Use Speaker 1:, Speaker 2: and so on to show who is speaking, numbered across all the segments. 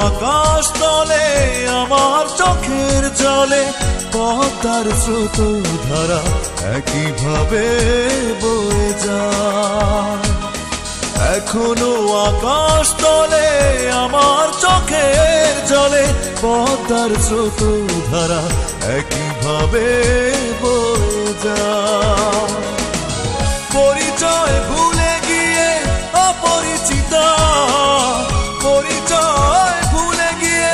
Speaker 1: আকাশ তলে আমার চোখের জলে পদ্মার স্রোত ধারা একইভাবে বয়ে যায়। এখনো আকাশ তলে আমার চোখের জলে পদ্মার স্রোত ধারা একইভাবে বয়ে যায়। পরিচয় ভুলে গিয়ে অপরিচিতা, পরিচয় ভুলে গিয়ে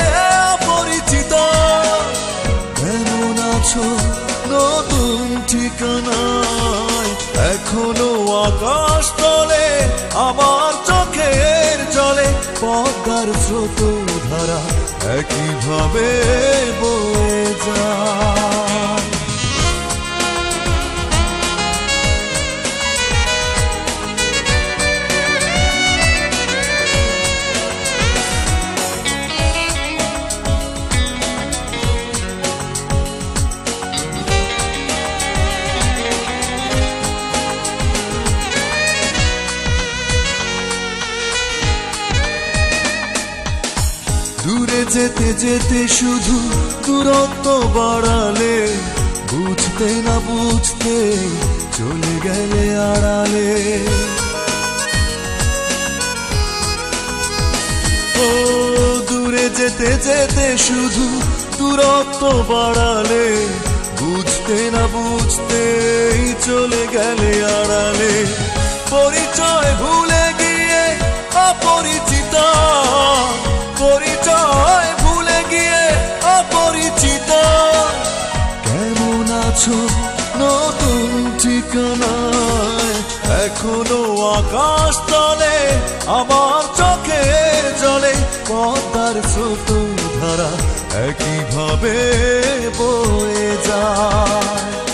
Speaker 1: অপরিচিতা, কেমন আছো নতুন ঠিকানায়? এখনো আকাশ তলে আমার চোখের জলে পদ্মার স্রোত ধারা একইভাবে বয়ে যায়। দূরে যেতে যেতে শুধু দূরত্ব বাড়ালে, বুঝতে না বুঝতে চলে গেলে আড়ালে। ও দূরে যেতে যেতে শুধু দূরত্ব বাড়ালে, বুঝতে না বুঝতে চলে গেলে আড়ালে। পরিচয় ভুলে গিয়ে অপরিচিতা, পরিচয় ভুলে গিয়ে অপরিচিতা, কেমন আছো নতুন ঠিকানায়? এখনো আকাশ তলে আমার চোখের জলে পদ্মার স্রোত ধারা একইভাবে বয়ে যায়।